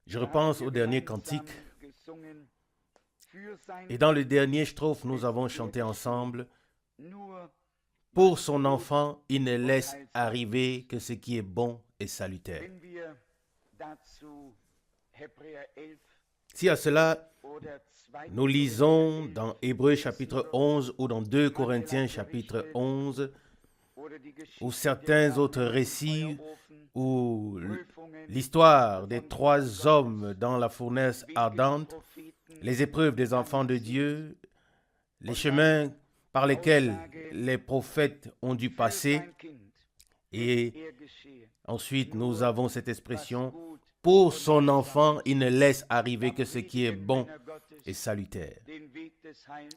Je repense au dernier cantique. Et dans le dernier strophe, nous avons chanté ensemble. Pour son enfant, il ne laisse arriver que ce qui est bon et salutaire. Si à cela, nous lisons dans Hébreux chapitre 11 ou dans 2 Corinthiens chapitre 11, ou certains autres récits, ou l'histoire des 3 hommes dans la fournaise ardente, les épreuves des enfants de Dieu, les chemins par lesquels les prophètes ont dû passer. Et ensuite, nous avons cette expression, pour son enfant, il ne laisse arriver que ce qui est bon et salutaire.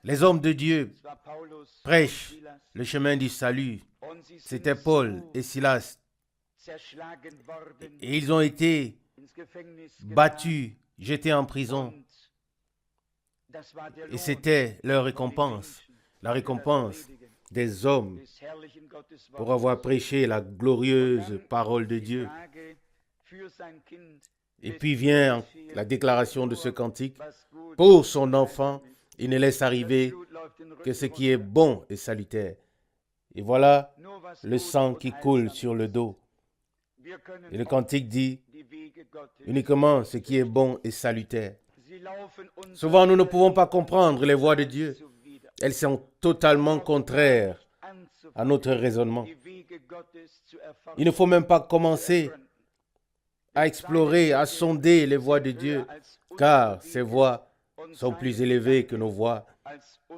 Les hommes de Dieu prêchent le chemin du salut. C'était Paul et Silas. Et ils ont été battus, jetés en prison. Et c'était leur récompense, la récompense des hommes pour avoir prêché la glorieuse parole de Dieu. Et puis vient la déclaration de ce cantique. Pour son enfant, il ne laisse arriver que ce qui est bon et salutaire. Et voilà le sang qui coule sur le dos. Et le cantique dit uniquement ce qui est bon et salutaire. Souvent, nous ne pouvons pas comprendre les voies de Dieu. Elles sont totalement contraires à notre raisonnement. Il ne faut même pas commencer à explorer, à sonder les voies de Dieu, car ces voies sont plus élevées que nos voies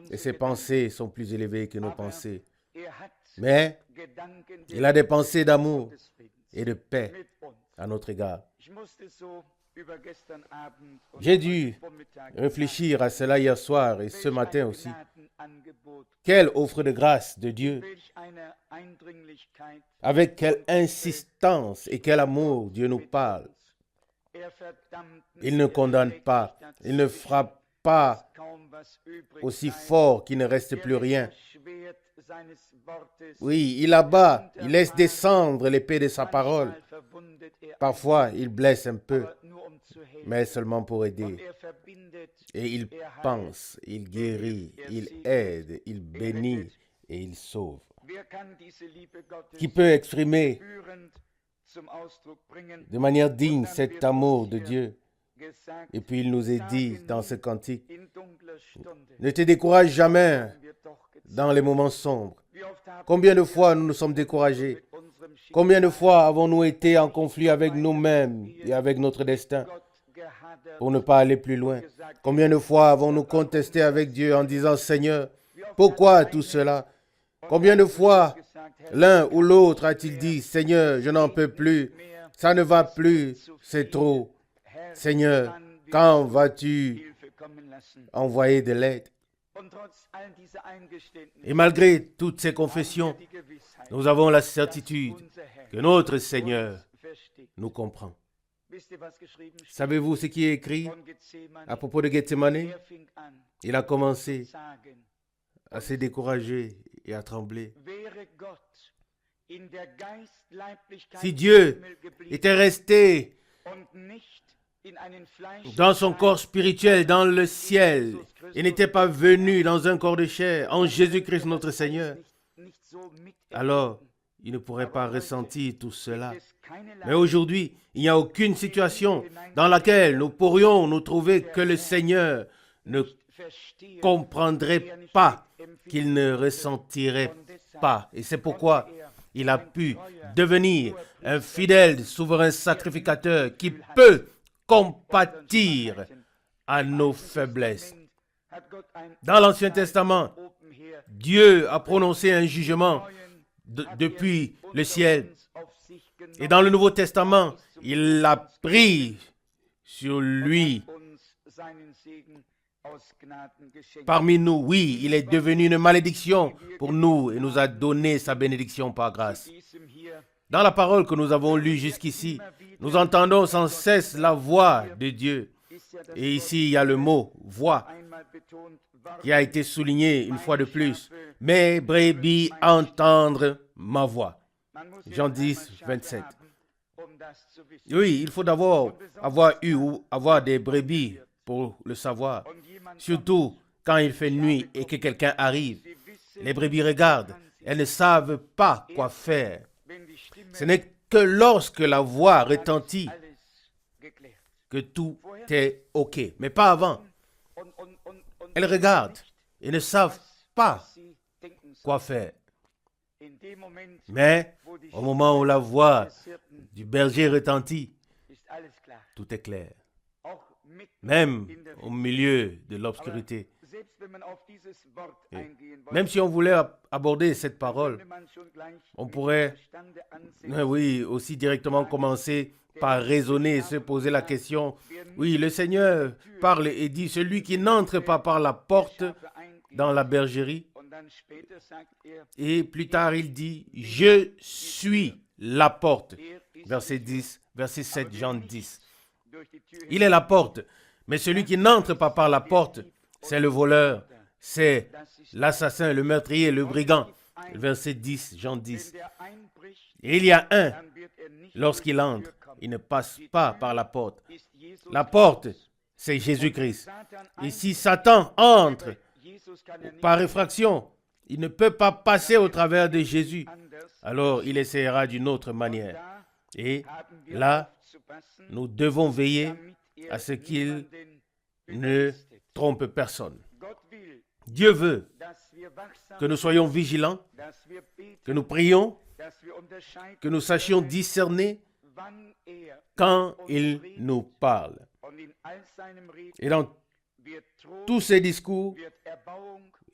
et ses pensées sont plus élevées que nos pensées. Mais il a des pensées d'amour et de paix à notre égard. J'ai dû réfléchir à cela hier soir et ce matin aussi. Quelle offre de grâce de Dieu! Avec quelle insistance et quel amour Dieu nous parle. Il ne condamne pas, il ne frappe pas aussi fort qu'il ne reste plus rien. Oui, il abat, il laisse descendre l'épée de sa parole. Parfois, il blesse un peu, mais seulement pour aider. Et il pense, il guérit, il aide, il bénit et il sauve. Qui peut exprimer de manière digne cet amour de Dieu? Et puis il nous est dit dans ce cantique, ne te décourage jamais dans les moments sombres. Combien de fois nous nous sommes découragés? Combien de fois avons-nous été en conflit avec nous-mêmes et avec notre destin pour ne pas aller plus loin? Combien de fois avons-nous contesté avec Dieu en disant, Seigneur, pourquoi tout cela? Combien de fois l'un ou l'autre a-t-il dit, Seigneur, je n'en peux plus, ça ne va plus, c'est trop. Seigneur, quand vas-tu envoyer de l'aide? Et malgré toutes ces confessions, nous avons la certitude que notre Seigneur nous comprend. Savez-vous ce qui est écrit à propos de Gethsemane? Il a commencé à se décourager et à trembler. Si Dieu était resté dans son corps spirituel, dans le ciel, et n'était pas venu dans un corps de chair, en Jésus-Christ notre Seigneur, alors il ne pourrait pas ressentir tout cela. Mais aujourd'hui, il n'y a aucune situation dans laquelle nous pourrions nous trouver que le Seigneur ne comprendrait pas, qu'il ne ressentirait pas. Et c'est pourquoi il a pu devenir un fidèle, souverain sacrificateur qui peut compatir à nos faiblesses. Dans l'Ancien Testament, Dieu a prononcé un jugement depuis le ciel. Et dans le Nouveau Testament, il l'a pris sur lui. Parmi nous, oui, il est devenu une malédiction pour nous et nous a donné sa bénédiction par grâce. Dans la parole que nous avons lue jusqu'ici, nous entendons sans cesse la voix de Dieu. Et ici, il y a le mot « voix » qui a été souligné une fois de plus. « Mes brebis entendre ma voix. » Jean 10, 27. Oui, il faut d'abord avoir des brebis pour le savoir. Surtout quand il fait nuit et que quelqu'un arrive. Les brebis regardent. Elles ne savent pas quoi faire. Ce n'est que lorsque la voix retentit que tout est OK. Mais pas avant. Elles regardent et ne savent pas quoi faire. Mais au moment où la voix du berger retentit, tout est clair. Même au milieu de l'obscurité. Même si on voulait aborder cette parole, on pourrait, oui, aussi directement commencer par raisonner et se poser la question. Oui, le Seigneur parle et dit, celui qui n'entre pas par la porte dans la bergerie. Et plus tard, il dit, je suis la porte. Verset 10, verset 7, Jean 10. Il est la porte, mais celui qui n'entre pas par la porte, c'est le voleur, c'est l'assassin, le meurtrier, le brigand. Verset 10, Jean 10. Et il y a un, lorsqu'il entre, il ne passe pas par la porte. La porte, c'est Jésus-Christ. Et si Satan entre par effraction, il ne peut pas passer au travers de Jésus. Alors, il essaiera d'une autre manière. Et là, nous devons veiller à ce qu'il ne trompe personne. Dieu veut que nous soyons vigilants, que nous prions, que nous sachions discerner quand il nous parle. Et dans tous ces discours,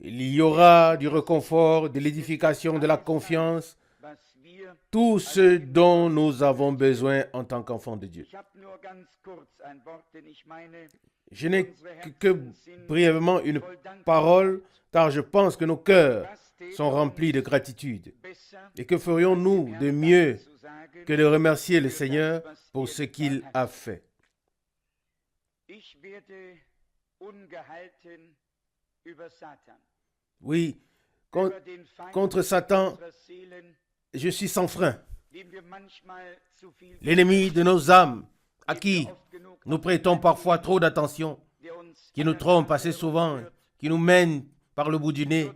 il y aura du réconfort, de l'édification, de la confiance, tout ce dont nous avons besoin en tant qu'enfants de Dieu. Je n'ai que brièvement une parole, car je pense que nos cœurs sont remplis de gratitude. Et que ferions-nous de mieux que de remercier le Seigneur pour ce qu'il a fait? Oui, contre Satan, je suis sans frein. L'ennemi de nos âmes, à qui nous prêtons parfois trop d'attention, qui nous trompe assez souvent, qui nous mène par le bout du nez,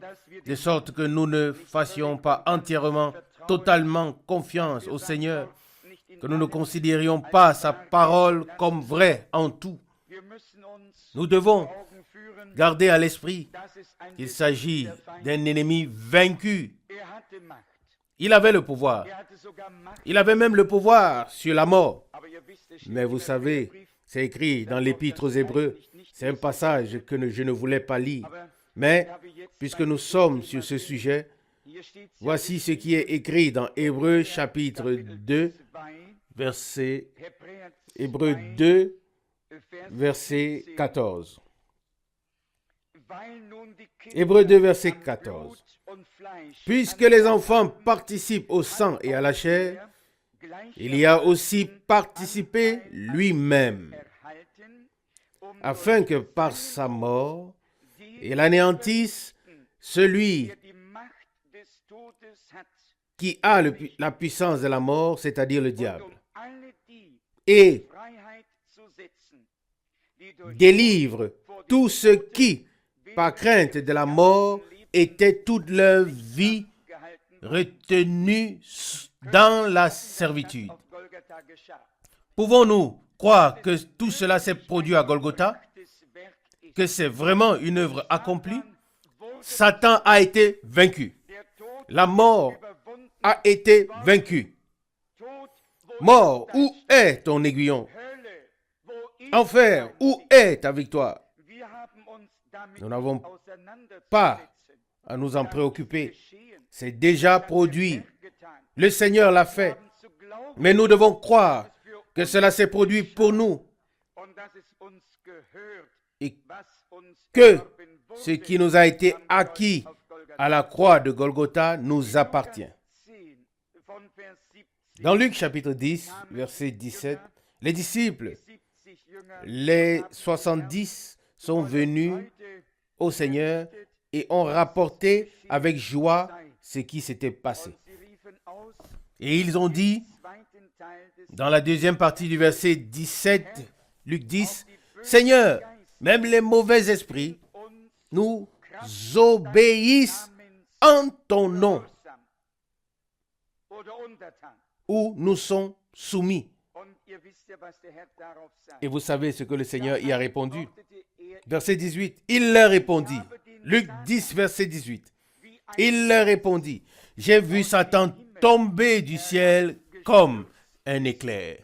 de sorte que nous ne fassions pas entièrement, totalement confiance au Seigneur, que nous ne considérions pas sa parole comme vraie en tout. Nous devons garder à l'esprit qu'il s'agit d'un ennemi vaincu. Il avait le pouvoir. Il avait même le pouvoir sur la mort. Mais vous savez, c'est écrit dans l'Épître aux Hébreux. C'est un passage que je ne voulais pas lire. Mais, puisque nous sommes sur ce sujet, voici ce qui est écrit dans Hébreux chapitre 2, Hébreux 2, verset 14. Hébreux 2, verset 14. Puisque les enfants participent au sang et à la chair, il y a aussi participé lui-même, afin que par sa mort, il anéantisse celui qui a la puissance de la mort, c'est-à-dire le diable, et délivre tous ceux qui, par crainte de la mort, étaient toute leur vie retenus dans la servitude. Pouvons-nous croire que tout cela s'est produit à Golgotha? Que c'est vraiment une œuvre accomplie? Satan a été vaincu. La mort a été vaincue. Mort, où est ton aiguillon? Enfer, où est ta victoire? Nous n'avons pas à nous en préoccuper. C'est déjà produit. Le Seigneur l'a fait. Mais nous devons croire que cela s'est produit pour nous. Et que ce qui nous a été acquis à la croix de Golgotha nous appartient. Dans Luc chapitre 10, verset 17, les disciples, les 70 sont venus au Seigneur et ont rapporté avec joie ce qui s'était passé. Et ils ont dit, dans la deuxième partie du verset 17, Luc 10, « Seigneur, même les mauvais esprits nous obéissent en ton nom, ou nous sont soumis. » Et vous savez ce que le Seigneur y a répondu. Verset 18, il leur répondit. Luc 10, verset 18. Il leur répondit, « J'ai vu Satan tomber du ciel comme un éclair. »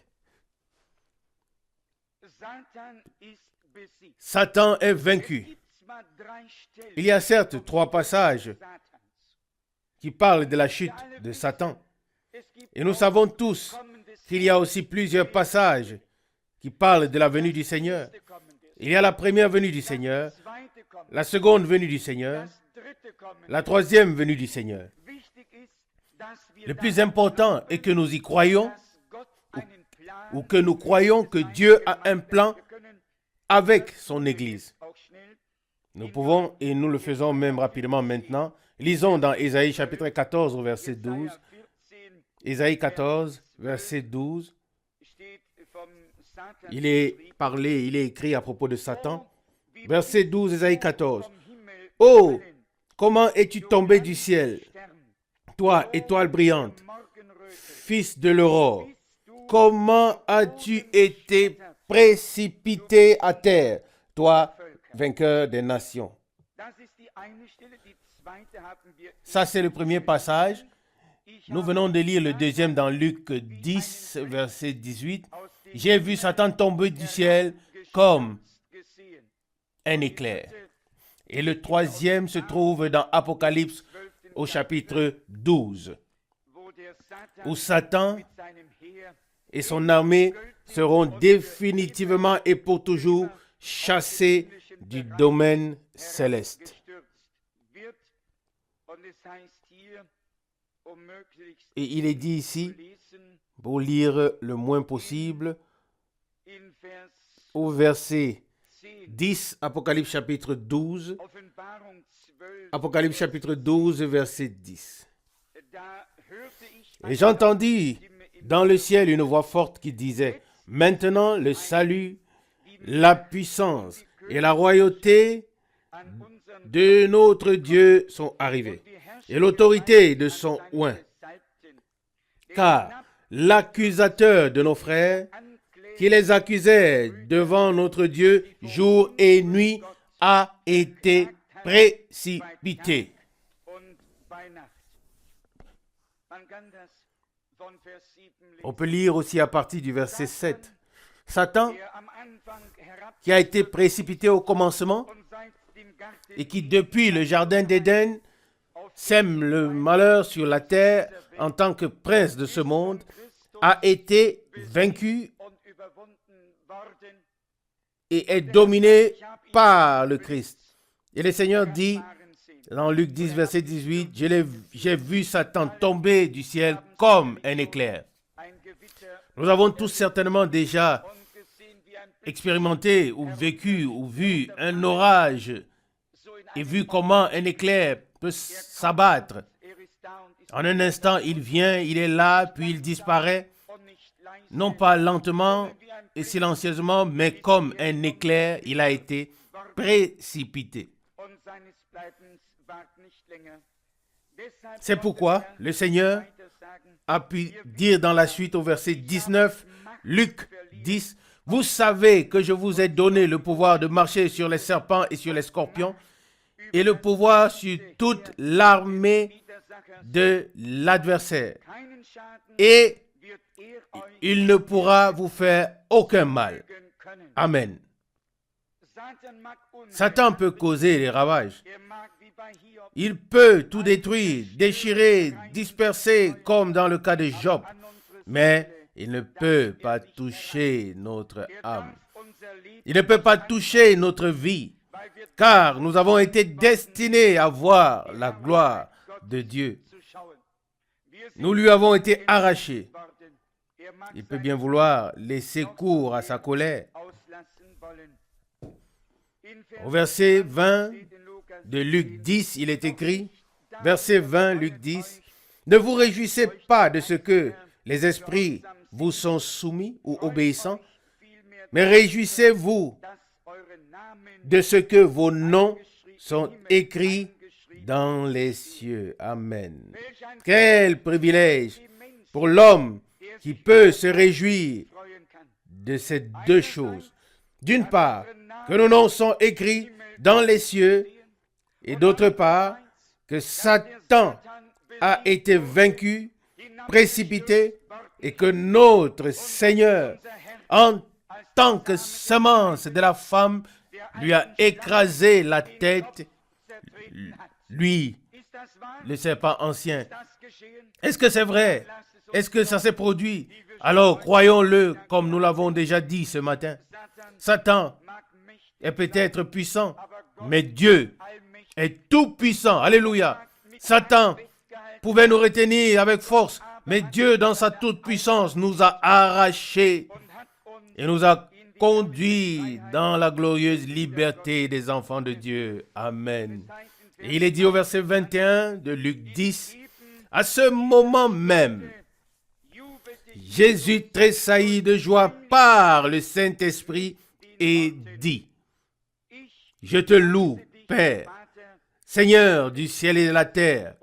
Satan est vaincu. Il y a certes 3 passages qui parlent de la chute de Satan. Et nous savons tous qu'il y a aussi plusieurs passages qui parlent de la venue du Seigneur. Il y a la première venue du Seigneur, la seconde venue du Seigneur, la troisième venue du Seigneur. Le plus important est que nous y croyons ou que nous croyons que Dieu a un plan avec son Église. Nous pouvons, et nous le faisons même rapidement maintenant, lisons dans Ésaïe chapitre 14, verset 12. Ésaïe 14, verset 12. Il est parlé, il est écrit à propos de Satan. Verset 12, Ésaïe 14. « Oh, comment es-tu tombé du ciel, toi, étoile brillante, fils de l'aurore, comment as-tu été précipité à terre, toi, vainqueur des nations. » Ça, c'est le premier passage. Nous venons de lire le deuxième dans Luc 10, verset 18. « J'ai vu Satan tomber du ciel comme un éclair. » Et le troisième se trouve dans Apocalypse au chapitre 12, où Satan et son armée seront définitivement et pour toujours chassés du domaine céleste. Et il est dit ici, pour lire le moins possible, au verset 10, Apocalypse chapitre 12, Apocalypse chapitre 12, verset 10. « Et j'entendis dans le ciel une voix forte qui disait, « Maintenant le salut, la puissance et la royauté de notre Dieu sont arrivés, et l'autorité de son oint. Car l'accusateur de nos frères, qui les accusait devant notre Dieu jour et nuit, a été précipité. » On peut lire aussi à partir du verset 7. Satan, qui a été précipité au commencement et qui, depuis le jardin d'Éden, sème le malheur sur la terre en tant que prince de ce monde, a été vaincu et est dominé par le Christ. Et le Seigneur dit, dans Luc 10, verset 18, « J'ai vu Satan tomber du ciel comme un éclair. » Nous avons tous certainement déjà expérimenté ou vécu ou vu un orage et vu comment un éclair peut s'abattre. En un instant, il vient, il est là, puis il disparaît, non pas lentement et silencieusement, mais comme un éclair, il a été précipité. C'est pourquoi le Seigneur a pu dire dans la suite au verset 19, Luc 10, « Vous savez que je vous ai donné le pouvoir de marcher sur les serpents et sur les scorpions et le pouvoir sur toute l'armée de l'adversaire. Et il ne pourra vous faire aucun mal. » Amen. Satan peut causer des ravages. Il peut tout détruire, déchirer, disperser, comme dans le cas de Job. Mais il ne peut pas toucher notre âme. Il ne peut pas toucher notre vie, car nous avons été destinés à voir la gloire de Dieu. Nous lui avons été arrachés. Il peut bien vouloir laisser cours à sa colère. Au verset 20 de Luc 10, il est écrit, verset 20, Luc 10, Ne vous réjouissez pas de ce que les esprits vous sont soumis ou obéissants, mais réjouissez-vous de ce que vos noms sont écrits dans les cieux. Amen. Quel privilège pour l'homme qui peut se réjouir de ces deux choses. D'une part, que nos noms sont écrits dans les cieux, et d'autre part, que Satan a été vaincu, précipité, et que notre Seigneur, en tant que semence de la femme, lui a écrasé la tête, lui, le serpent ancien. Est-ce que c'est vrai? Est-ce que ça s'est produit? Alors, croyons-le comme nous l'avons déjà dit ce matin. Satan est peut-être puissant, mais Dieu est tout puissant. Alléluia. Satan pouvait nous retenir avec force, mais Dieu, dans sa toute puissance, nous a arrachés et nous a conduits dans la glorieuse liberté des enfants de Dieu. Amen. Et il est dit au verset 21 de Luc 10, à ce moment même, Jésus tressaillit de joie par le Saint-Esprit et dit, je te loue, Père, Seigneur du ciel et de la terre,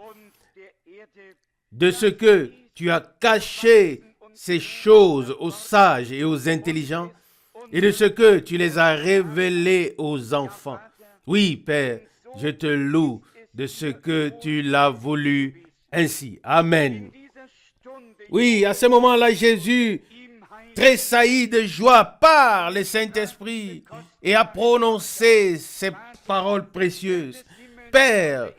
de ce que tu as caché ces choses aux sages et aux intelligents, et de ce que tu les as révélées aux enfants. Oui, Père, je te loue de ce que tu l'as voulu ainsi. Amen. Oui, à ce moment-là, Jésus tressaillit de joie par le Saint-Esprit et a prononcé ces paroles précieuses. Père,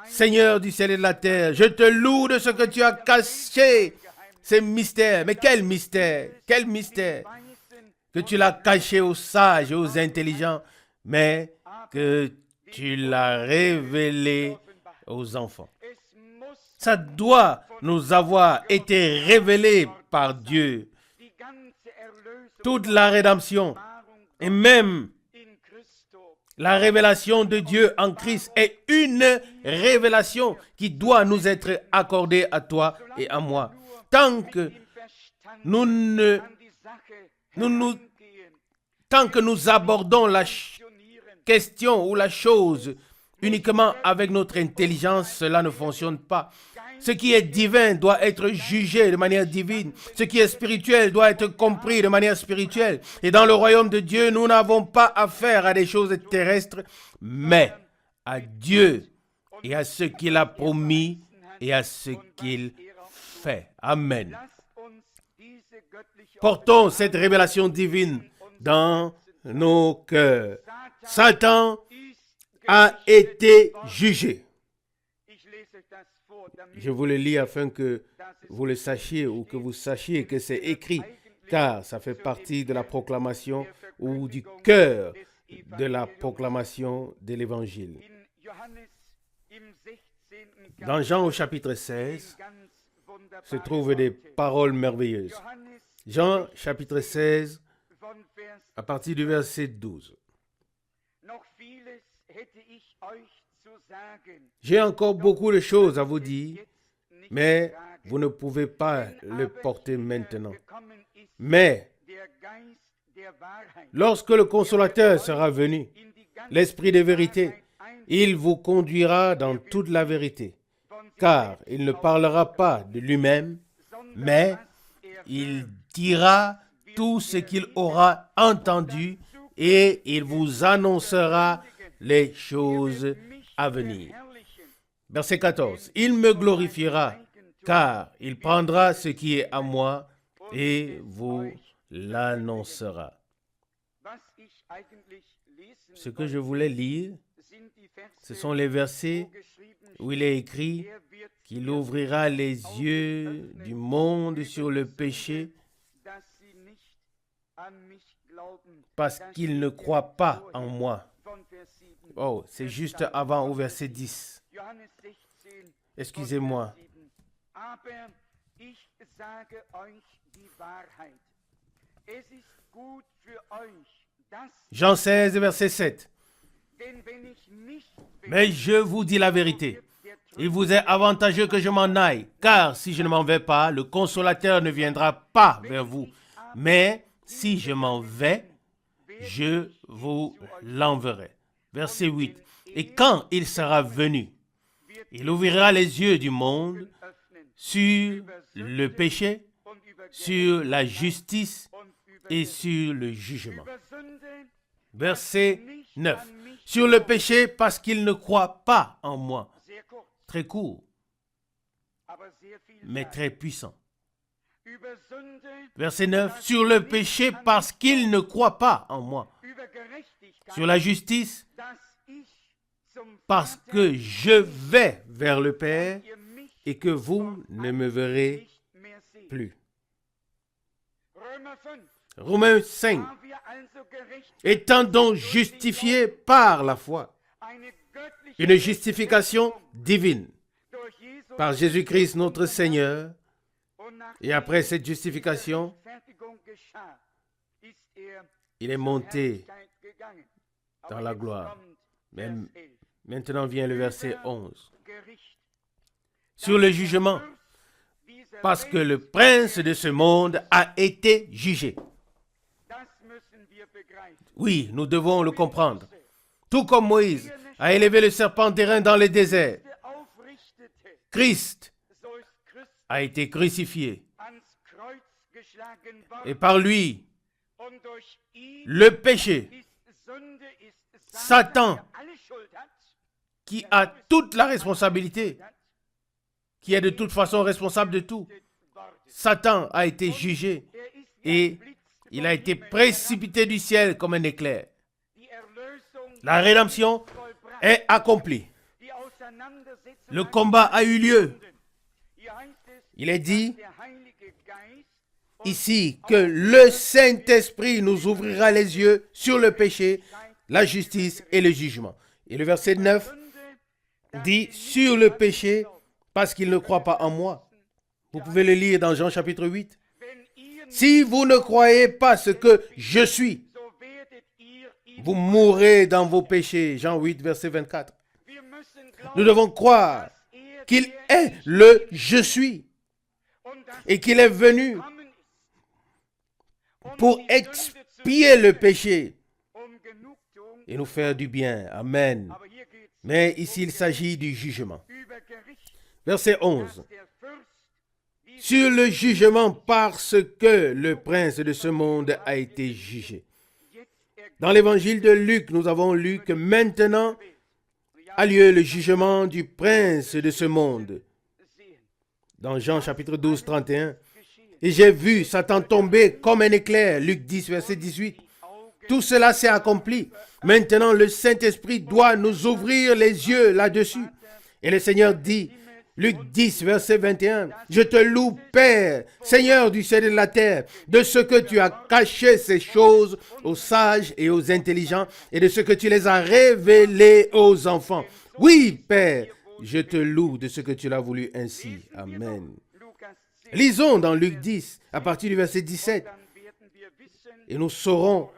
Seigneur du ciel et de la terre, je te loue de ce que tu as caché ces mystères. Mais quel mystère? Quel mystère? Que tu l'as caché aux sages et aux intelligents, mais que tu l'as révélé aux enfants. Ça doit nous avoir été révélé par Dieu. Toute la rédemption et même la révélation de Dieu en Christ est une révélation qui doit nous être accordée à toi et à moi. Tant que nous abordons la question ou la chose uniquement avec notre intelligence, cela ne fonctionne pas. Ce qui est divin doit être jugé de manière divine. Ce qui est spirituel doit être compris de manière spirituelle. Et dans le royaume de Dieu, nous n'avons pas affaire à des choses terrestres, mais à Dieu et à ce qu'il a promis et à ce qu'il fait. Amen. Portons cette révélation divine dans nos cœurs. Satan a été jugé. Je vous le lis afin que vous le sachiez ou que vous sachiez que c'est écrit, car ça fait partie de la proclamation ou du cœur de la proclamation de l'Évangile. Dans Jean au chapitre 16 se trouvent des paroles merveilleuses. Jean chapitre 16 à partir du verset 12. J'ai encore beaucoup de choses à vous dire, mais vous ne pouvez pas le porter maintenant. Mais lorsque le Consolateur sera venu, l'Esprit de vérité, il vous conduira dans toute la vérité, car il ne parlera pas de lui-même, mais il dira tout ce qu'il aura entendu et il vous annoncera les choses à venir. Verset 14. Il me glorifiera, car il prendra ce qui est à moi et vous l'annoncera. Ce que je voulais lire, ce sont les versets où il est écrit qu'il ouvrira les yeux du monde sur le péché parce qu'ils ne croient pas en moi. Oh, c'est juste avant au verset 10. Excusez-moi. Jean 16, verset 7. Mais je vous dis la vérité. Il vous est avantageux que je m'en aille, car si je ne m'en vais pas, le consolateur ne viendra pas vers vous. Mais si je m'en vais, je vous l'enverrai. Verset 8. Et quand il sera venu, il ouvrira les yeux du monde sur le péché, sur la justice et sur le jugement. Verset 9. Sur le péché parce qu'il ne croit pas en moi. Très court, mais très puissant. Verset 9. Sur le péché parce qu'il ne croit pas en moi. Sur la justice parce que je vais vers le Père et que vous ne me verrez plus. Romains 5. Étant donc justifiés par la foi, une justification divine par Jésus-Christ notre Seigneur, et après cette justification, il est monté dans la gloire. Même maintenant vient le verset 11. Sur le jugement, parce que le prince de ce monde a été jugé. Oui, nous devons le comprendre. Tout comme Moïse a élevé le serpent d'airain dans le désert, Christ a été crucifié. Et par lui, le péché, Satan, qui a toute la responsabilité, qui est de toute façon responsable de tout, Satan a été jugé et il a été précipité du ciel comme un éclair. La rédemption est accomplie. Le combat a eu lieu. Il est dit ici que le Saint-Esprit nous ouvrira les yeux sur le péché, la justice et le jugement. Et le verset 9 dit sur le péché parce qu'il ne croit pas en moi. Vous pouvez le lire dans Jean chapitre 8. Si vous ne croyez pas ce que je suis, vous mourrez dans vos péchés. Jean 8, verset 24. Nous devons croire qu'il est le je suis et qu'il est venu pour expier le péché et nous faire du bien. Amen. Mais ici, il s'agit du jugement. Verset 11. Sur le jugement parce que le prince de ce monde a été jugé. Dans l'évangile de Luc, nous avons lu que maintenant a lieu le jugement du prince de ce monde. Dans Jean chapitre 12, 31. Et j'ai vu Satan tomber comme un éclair. Luc 10, verset 18. Tout cela s'est accompli. Maintenant, le Saint-Esprit doit nous ouvrir les yeux là-dessus. Et le Seigneur dit, Luc 10, verset 21, « Je te loue, Père, Seigneur du ciel et de la terre, de ce que tu as caché ces choses aux sages et aux intelligents, et de ce que tu les as révélées aux enfants. Oui, Père, je te loue de ce que tu l'as voulu ainsi. Amen. » Lisons dans Luc 10, à partir du verset 17, et nous saurons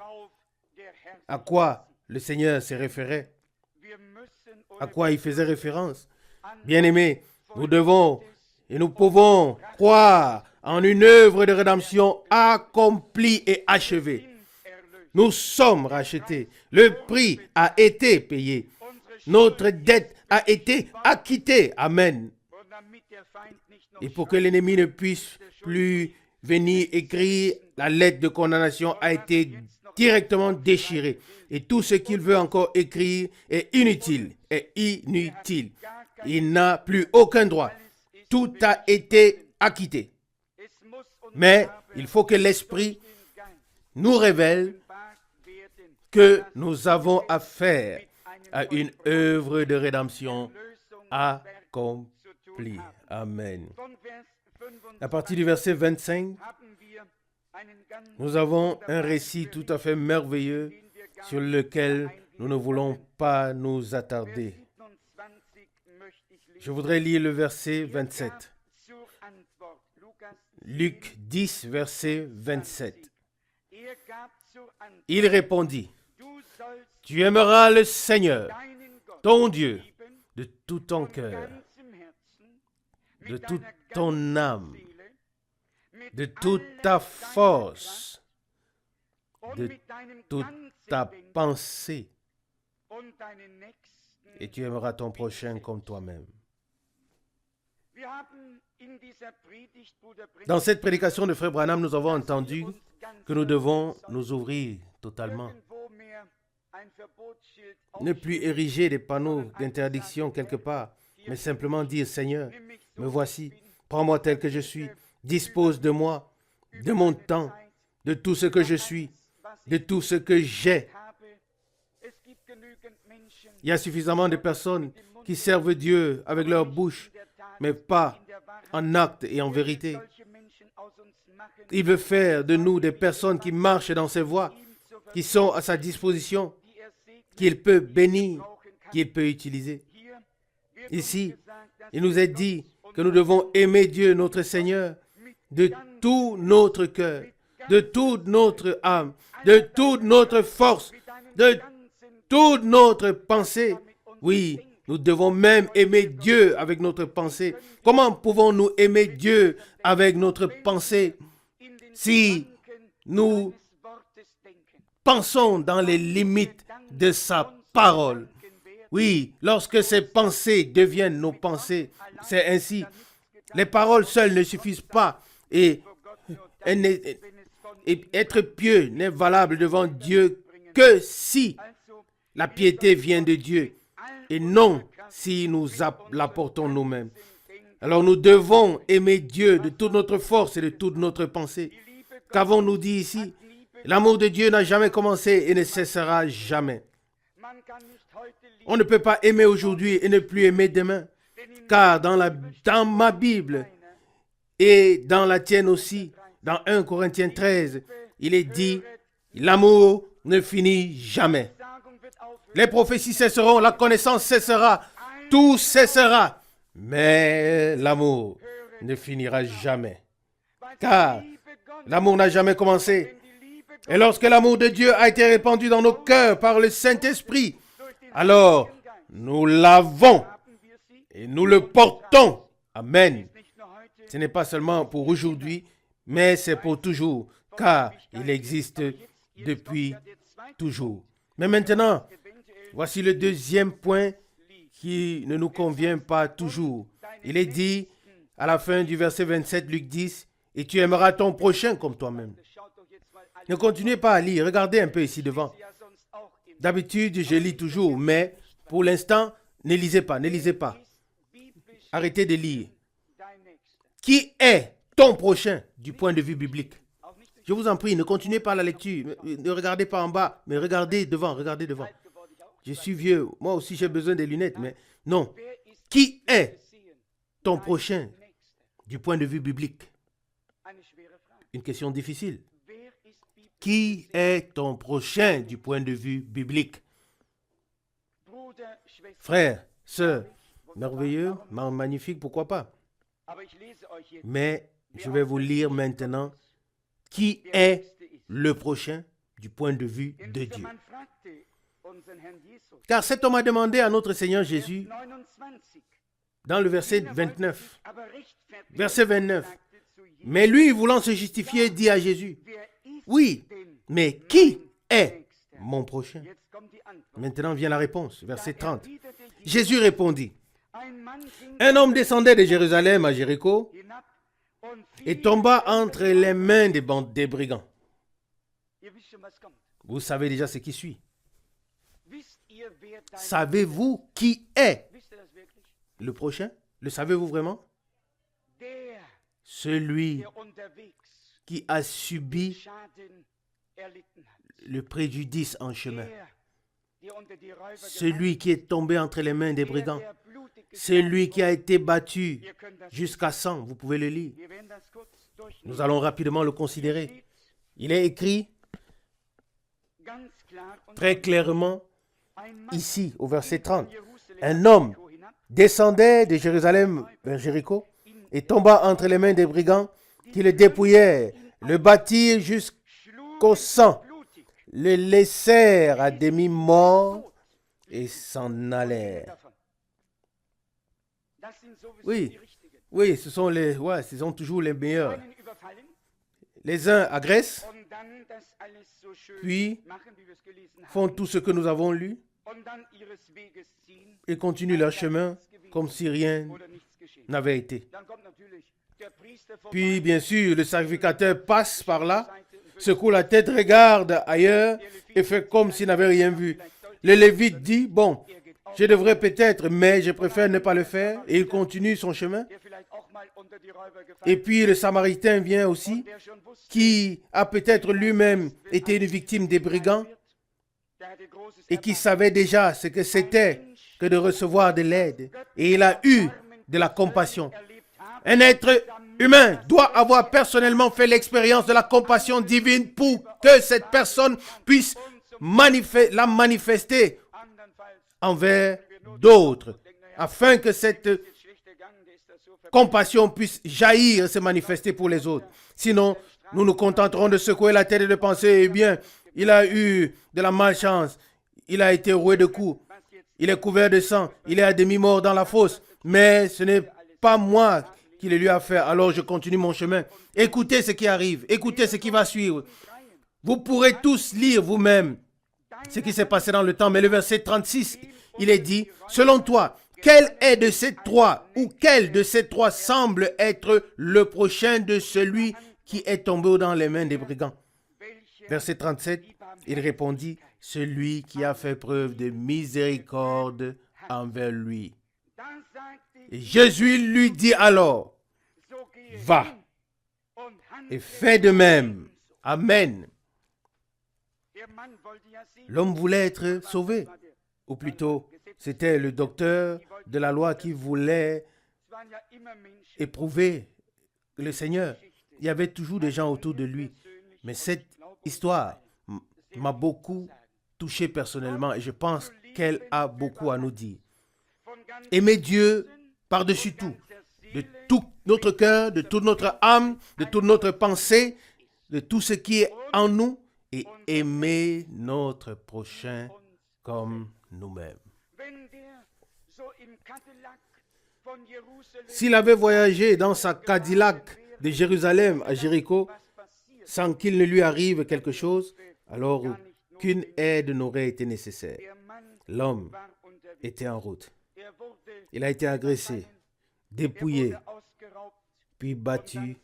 à quoi le Seigneur s'est référé, à quoi il faisait référence. Bien-aimés, nous devons et nous pouvons croire en une œuvre de rédemption accomplie et achevée. Nous sommes rachetés. Le prix a été payé. Notre dette a été acquittée. Amen. Et pour que l'ennemi ne puisse plus venir écrire, la lettre de condamnation a été directement déchirée. Et tout ce qu'il veut encore écrire est inutile. Il n'a plus aucun droit. Tout a été acquitté. Mais il faut que l'Esprit nous révèle que nous avons affaire à une œuvre de rédemption accomplie. Amen. À partir du verset 25, nous avons un récit tout à fait merveilleux sur lequel nous ne voulons pas nous attarder. Je voudrais lire le verset 27. Luc 10, verset 27. Il répondit, Tu aimeras le Seigneur, ton Dieu, de tout ton cœur, de toute ton âme, de toute ta force, de toute ta pensée, et tu aimeras ton prochain comme toi-même. Dans cette prédication de Frère Branham, nous avons entendu que nous devons nous ouvrir totalement. Ne plus ériger des panneaux d'interdiction quelque part, mais simplement dire, Seigneur, me voici, prends-moi tel que je suis, dispose de moi, de mon temps, de tout ce que je suis, de tout ce que j'ai. Il y a suffisamment de personnes qui servent Dieu avec leur bouche, mais pas en acte et en vérité. Il veut faire de nous des personnes qui marchent dans ses voies, qui sont à sa disposition, qu'il peut bénir, qu'il peut utiliser. Ici, il nous est dit que nous devons aimer Dieu, notre Seigneur, de tout notre cœur, de toute notre âme, de toute notre force, de toute notre pensée. Oui, nous devons même aimer Dieu avec notre pensée. Comment pouvons-nous aimer Dieu avec notre pensée si nous pensons dans les limites de sa parole? Oui, lorsque ces pensées deviennent nos pensées, c'est ainsi. Les paroles seules ne suffisent pas et être pieux n'est valable devant Dieu que si la piété vient de Dieu et non si nous l'apportons nous-mêmes. Alors nous devons aimer Dieu de toute notre force et de toute notre pensée. Qu'avons-nous dit ici? L'amour de Dieu n'a jamais commencé et ne cessera jamais. On ne peut pas aimer aujourd'hui et ne plus aimer demain. Car dans ma Bible et dans la tienne aussi, dans 1 Corinthiens 13, il est dit, l'amour ne finit jamais. Les prophéties cesseront, la connaissance cessera, tout cessera. Mais l'amour ne finira jamais. Car l'amour n'a jamais commencé. Et lorsque l'amour de Dieu a été répandu dans nos cœurs par le Saint-Esprit, alors nous l'avons et nous le portons. Amen. Ce n'est pas seulement pour aujourd'hui, mais c'est pour toujours, car il existe depuis toujours. Mais maintenant, voici le deuxième point qui ne nous convient pas toujours. Il est dit à la fin du verset 27, Luc 10, « Et tu aimeras ton prochain comme toi-même. » Ne continuez pas à lire, regardez un peu ici devant. D'habitude, je lis toujours, mais pour l'instant, ne lisez pas. Arrêtez de lire. Qui est ton prochain du point de vue biblique? Je vous en prie, ne continuez pas la lecture. Ne regardez pas en bas, mais regardez devant. Je suis vieux, moi aussi j'ai besoin des lunettes, mais non. Qui est ton prochain du point de vue biblique? Une question difficile. Qui est ton prochain du point de vue biblique? Frère, sœur, merveilleux, magnifique, pourquoi pas? Mais je vais vous lire maintenant qui est le prochain du point de vue de Dieu. Car cet homme a demandé à notre Seigneur Jésus, dans le verset 29, mais lui, voulant se justifier, dit à Jésus, oui, mais qui est mon prochain? Maintenant vient la réponse, verset 30. Jésus répondit, un homme descendait de Jérusalem à Jéricho et tomba entre les mains des brigands. Vous savez déjà ce qui suit. Savez-vous qui est le prochain? Le savez-vous vraiment? Celui qui a subi le préjudice en chemin. Celui qui est tombé entre les mains des brigands. Celui qui a été battu jusqu'à sang. Vous pouvez le lire. Nous allons rapidement le considérer. Il est écrit très clairement ici au verset 30. Un homme descendait de Jérusalem vers Jéricho et tomba entre les mains des brigands qui le dépouillèrent, le battirent jusqu'au sang, le laissèrent à demi-mort et s'en allèrent. Oui, oui, ce sont toujours les meilleurs. Les uns agressent, puis font tout ce que nous avons lu et continuent leur chemin comme si rien n'avait été. Puis, bien sûr, le sacrificateur passe par là, secoue la tête, regarde ailleurs et fait comme s'il n'avait rien vu. Le Lévite dit, bon, je devrais peut-être, mais je préfère ne pas le faire. Et il continue son chemin. Et puis le Samaritain vient aussi, qui a peut-être lui-même été une victime des brigands et qui savait déjà ce que c'était que de recevoir de l'aide. Et il a eu de la compassion. Un être humain doit avoir personnellement fait l'expérience de la compassion divine pour que cette personne puisse la manifester envers d'autres, afin que cette compassion puisse jaillir et se manifester pour les autres. Sinon, nous nous contenterons de secouer la tête et de penser, eh bien, il a eu de la malchance, il a été roué de coups, il est couvert de sang, il est à demi-mort dans la fosse, mais ce n'est pas moi qui le lui a fait, alors je continue mon chemin. Écoutez ce qui arrive, écoutez ce qui va suivre. Vous pourrez tous lire vous-même ce qui s'est passé dans le temps, mais le verset 36, il est dit, selon toi, quel est de ces trois, ou quel de ces trois semble être le prochain de celui qui est tombé dans les mains des brigands? Verset 37, il répondit, celui qui a fait preuve de miséricorde envers lui. Et Jésus lui dit alors, va et fais de même. Amen. L'homme voulait être sauvé, ou plutôt, c'était le docteur de la loi qui voulait éprouver le Seigneur. Il y avait toujours des gens autour de lui. Mais cette histoire m'a beaucoup touché personnellement et je pense qu'elle a beaucoup à nous dire. Aimer Dieu par-dessus tout, de tout notre cœur, de toute notre âme, de toute notre pensée, de tout ce qui est en nous, et aimer notre prochain comme nous-mêmes. S'il avait voyagé dans sa Cadillac de Jérusalem à Jéricho sans qu'il ne lui arrive quelque chose, alors aucune aide n'aurait été nécessaire. L'homme était en route. Il a été agressé, dépouillé, puis battu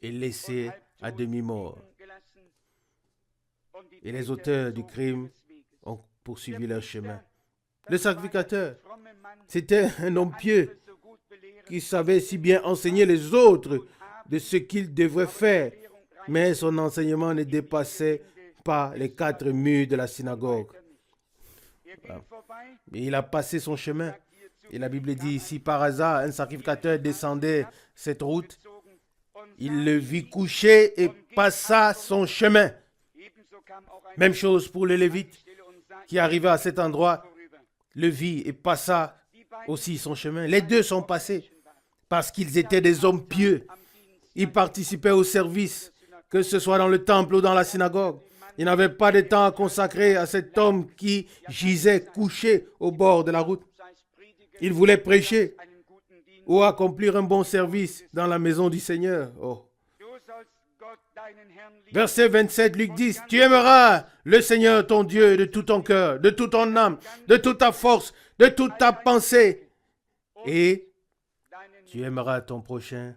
et laissé à demi-mort. Et les auteurs du crime ont poursuivi leur chemin. Le sacrificateur, c'était un homme pieux qui savait si bien enseigner les autres de ce qu'ils devraient faire, mais son enseignement ne dépassait pas les 4 murs de la synagogue. Voilà. Et il a passé son chemin. Et la Bible dit, si par hasard un sacrificateur descendait cette route, il le vit coucher et passa son chemin. Même chose pour le Lévite qui arrivait à cet endroit, le vit et passa aussi son chemin. Les deux sont passés parce qu'ils étaient des hommes pieux. Ils participaient au service, que ce soit dans le temple ou dans la synagogue. Ils n'avaient pas de temps à consacrer à cet homme qui gisait couché au bord de la route. Ils voulaient prêcher ou accomplir un bon service dans la maison du Seigneur. Oh. Verset 27, Luc 10, tu aimeras le Seigneur ton Dieu de tout ton cœur, de toute ton âme, de toute ta force, de toute ta pensée. Et tu aimeras ton prochain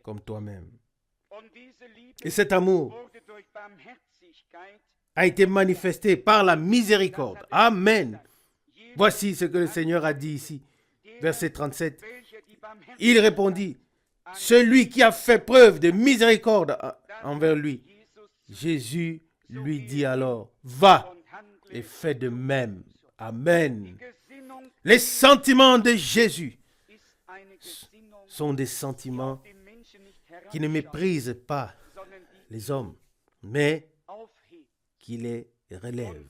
comme toi-même. Et cet amour a été manifesté par la miséricorde. Amen. Voici ce que le Seigneur a dit ici. Verset 37. Il répondit, celui qui a fait preuve de miséricorde envers lui. Jésus lui dit alors, va et fais de même. Amen. Les sentiments de Jésus sont des sentiments qui ne méprisent pas les hommes, mais qui les relèvent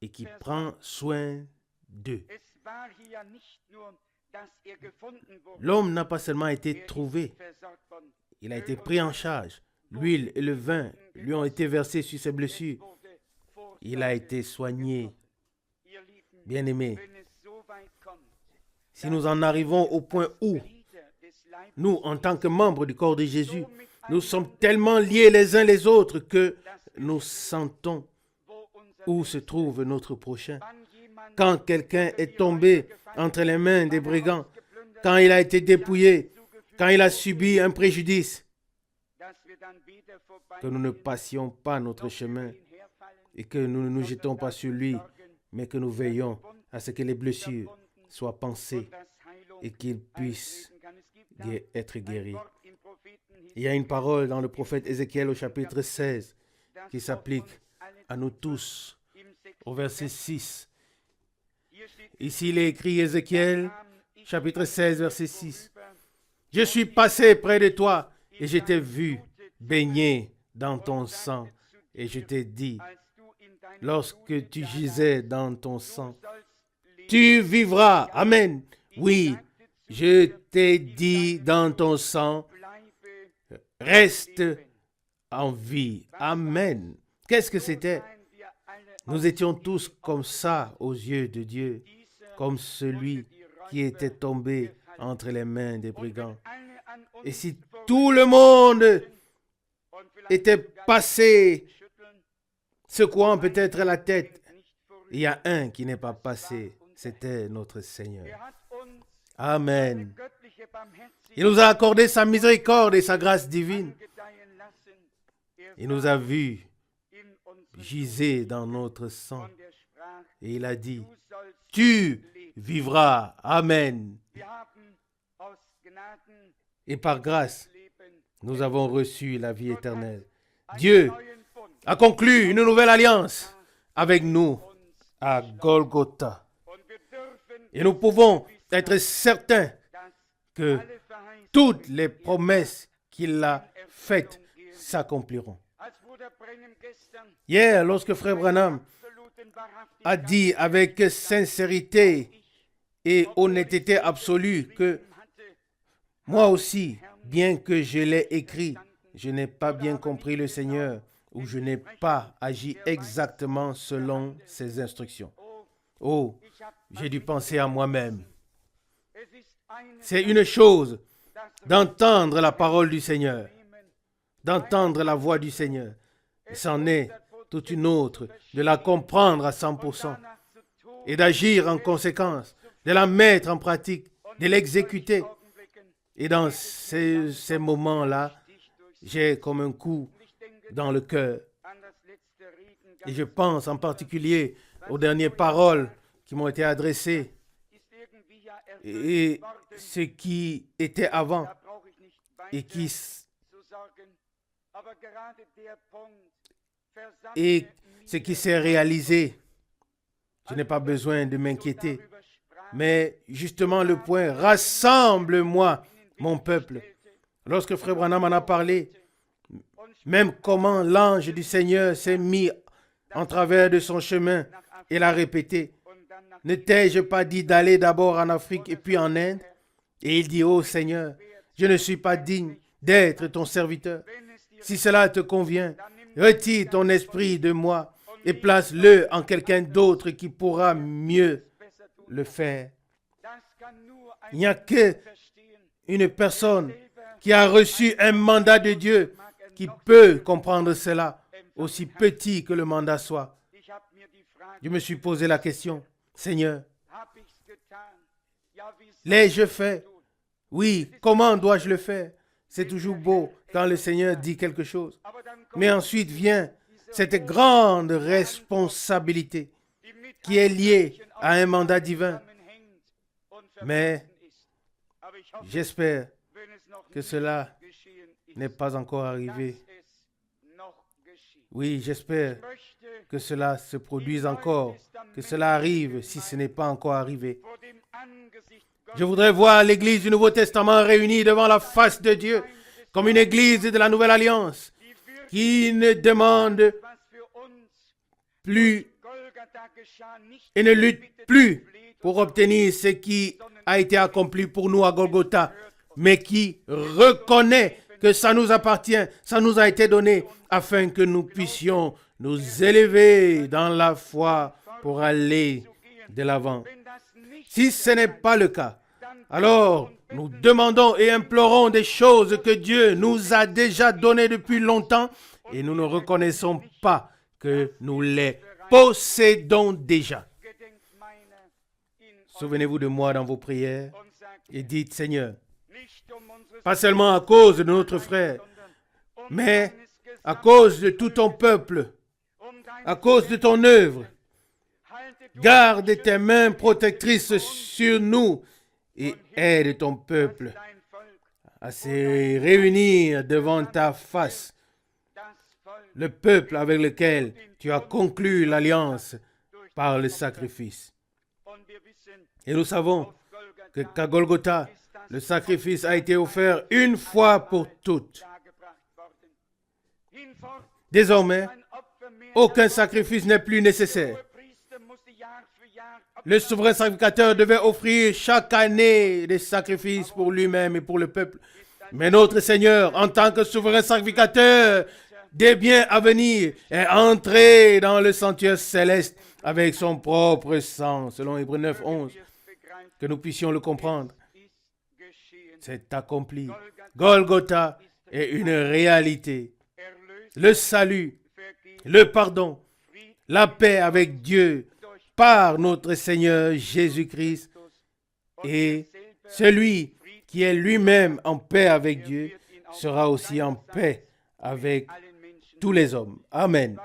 et qui prend soin d'eux. L'homme n'a pas seulement été trouvé, il a été pris en charge. L'huile et le vin lui ont été versés sur ses blessures. Il a été soigné. Bien-aimés, si nous en arrivons au point où nous, en tant que membres du corps de Jésus, nous sommes tellement liés les uns les autres que nous sentons où se trouve notre prochain. Quand quelqu'un est tombé entre les mains des brigands, quand il a été dépouillé, quand il a subi un préjudice, que nous ne passions pas notre chemin et que nous ne nous jetons pas sur lui, mais que nous veillons à ce que les blessures soient pansées et qu'il puisse être guéri. Il y a une parole dans le prophète Ézéchiel au chapitre 16 qui s'applique à nous tous, au verset 6. Ici, il est écrit Ézéchiel, chapitre 16, verset 6. « Je suis passé près de toi et je t'ai vu baigné dans ton sang et je t'ai dit, lorsque tu gisais dans ton sang, tu vivras. » Amen. Oui, je t'ai dit dans ton sang, reste en vie. Amen. Qu'est-ce que c'était? Nous étions tous comme ça aux yeux de Dieu, comme celui qui était tombé entre les mains des brigands. Et si tout le monde était passé, secouant peut-être la tête, il y a un qui n'est pas passé, c'était notre Seigneur. Amen. Il nous a accordé sa miséricorde et sa grâce divine. Il nous a vus giser dans notre sang. Et il a dit, tu vivras. Amen. Et par grâce, nous avons reçu la vie éternelle. Dieu a conclu une nouvelle alliance avec nous à Golgotha. Et nous pouvons être certains que toutes les promesses qu'il a faites s'accompliront. Hier, lorsque Frère Branham a dit avec sincérité et honnêteté absolue que moi aussi, bien que je l'ai écrit, je n'ai pas bien compris le Seigneur ou je n'ai pas agi exactement selon ses instructions. Oh, j'ai dû penser à moi-même. C'est une chose d'entendre la parole du Seigneur, d'entendre la voix du Seigneur. Et c'en est toute une autre de la comprendre à 100% et d'agir en conséquence, de la mettre en pratique, de l'exécuter. Et dans ces moments-là, j'ai comme un coup dans le cœur. Et je pense en particulier aux dernières paroles qui m'ont été adressées et ce qui était avant et ce qui s'est réalisé. Je n'ai pas besoin de m'inquiéter. Mais justement le point, rassemble-moi, mon peuple. Lorsque Frère Branham en a parlé, même comment l'ange du Seigneur s'est mis en travers de son chemin et l'a répété. Ne t'ai-je pas dit d'aller d'abord en Afrique et puis en Inde? Et il dit, ô Seigneur, je ne suis pas digne d'être ton serviteur. Si cela te convient, retire ton esprit de moi et place-le en quelqu'un d'autre qui pourra mieux le faire. Il n'y a qu'une personne qui a reçu un mandat de Dieu qui peut comprendre cela, aussi petit que le mandat soit. Je me suis posé la question, Seigneur, l'ai-je fait? Oui, comment dois-je le faire? C'est toujours beau quand le Seigneur dit quelque chose. Mais ensuite vient cette grande responsabilité qui est liée à un mandat divin. Mais j'espère que cela n'est pas encore arrivé. Oui, j'espère que cela se produise encore, que cela arrive si ce n'est pas encore arrivé. Je voudrais voir l'Église du Nouveau Testament réunie devant la face de Dieu comme une Église de la Nouvelle Alliance qui ne demande plus et ne lutte plus pour obtenir ce qui a été accompli pour nous à Golgotha, mais qui reconnaît que ça nous appartient, ça nous a été donné, afin que nous puissions nous élever dans la foi pour aller de l'avant. Si ce n'est pas le cas, alors nous demandons et implorons des choses que Dieu nous a déjà données depuis longtemps et nous ne reconnaissons pas que nous les possédons déjà. Souvenez-vous de moi dans vos prières et dites, Seigneur, pas seulement à cause de notre frère, mais à cause de tout ton peuple, à cause de ton œuvre, garde tes mains protectrices sur nous et aide ton peuple à se réunir devant ta face, le peuple avec lequel tu as conclu l'alliance par le sacrifice. Et nous savons qu'à Golgotha, le sacrifice a été offert une fois pour toutes. Désormais, aucun sacrifice n'est plus nécessaire. Le souverain sacrificateur devait offrir chaque année des sacrifices pour lui-même et pour le peuple. Mais notre Seigneur, en tant que souverain sacrificateur des biens à venir, est entré dans le sanctuaire céleste avec son propre sang, selon Hébreux 9, 11. Que nous puissions le comprendre. C'est accompli. Golgotha est une réalité. Le salut, le pardon, la paix avec Dieu par notre Seigneur Jésus-Christ, et celui qui est lui-même en paix avec Dieu sera aussi en paix avec tous les hommes. Amen.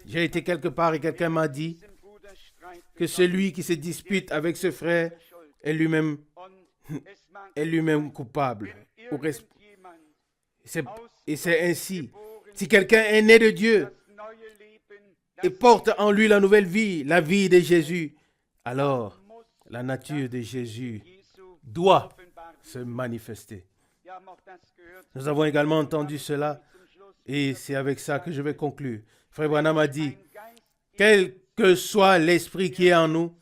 J'ai été quelque part et quelqu'un m'a dit que celui qui se dispute avec ce frère est lui-même coupable. Et c'est ainsi. Si quelqu'un est né de Dieu et porte en lui la nouvelle vie, la vie de Jésus, alors la nature de Jésus doit se manifester. Nous avons également entendu cela et c'est avec ça que je vais conclure. Frère Branham a dit, quel que soit l'esprit qui est en nous,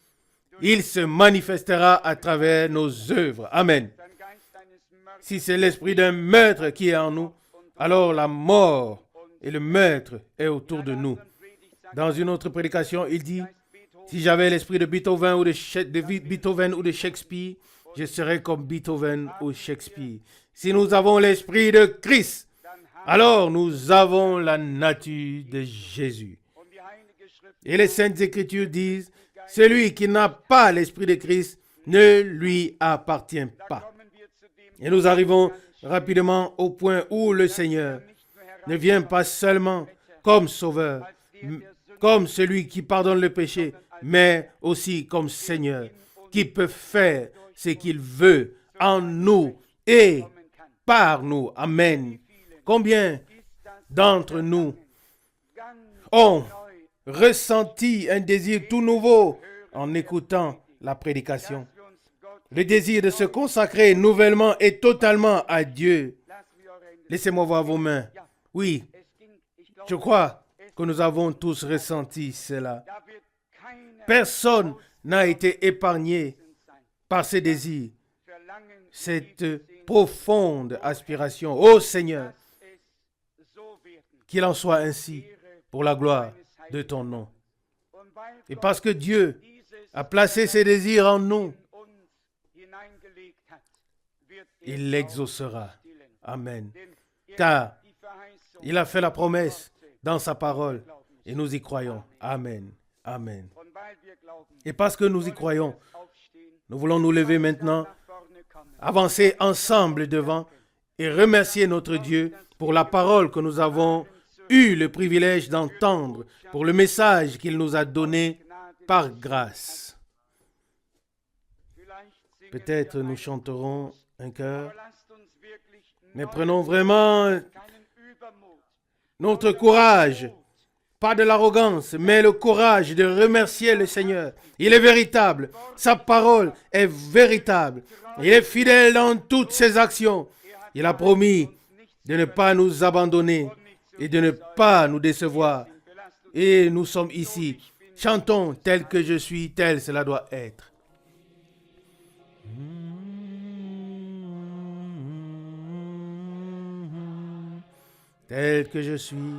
il se manifestera à travers nos œuvres. Amen. Si c'est l'esprit d'un meurtre qui est en nous, alors la mort et le meurtre est autour de nous. Dans une autre prédication, il dit, si j'avais l'esprit de Beethoven ou de Shakespeare, je serais comme Beethoven ou Shakespeare. Si nous avons l'esprit de Christ, alors nous avons la nature de Jésus. Et les Saintes Écritures disent, celui qui n'a pas l'esprit de Christ ne lui appartient pas. Et nous arrivons rapidement au point où le Seigneur ne vient pas seulement comme sauveur, comme celui qui pardonne le péché, mais aussi comme Seigneur, qui peut faire ce qu'il veut en nous et par nous. Amen. Combien d'entre nous ont ressenti un désir tout nouveau en écoutant la prédication? Le désir de se consacrer nouvellement et totalement à Dieu. Laissez-moi voir vos mains. Oui, je crois que nous avons tous ressenti cela. Personne n'a été épargné par ces désirs, cette profonde aspiration. Ô Seigneur, qu'il en soit ainsi pour la gloire de ton nom. Et parce que Dieu a placé ses désirs en nous, il l'exaucera. Amen. Car il a fait la promesse dans sa parole et nous y croyons. Amen. Amen. Et parce que nous y croyons, nous voulons nous lever maintenant, avancer ensemble devant et remercier notre Dieu pour la parole que nous avons eu le privilège d'entendre, pour le message qu'il nous a donné par grâce. Peut-être nous chanterons un chœur, mais prenons vraiment notre courage, pas de l'arrogance, mais le courage de remercier le Seigneur. Il est véritable, sa parole est véritable, il est fidèle dans toutes ses actions. Il a promis de ne pas nous abandonner et de ne pas nous décevoir. Et nous sommes ici. Chantons tel que je suis, tel cela doit être. tel que je suis,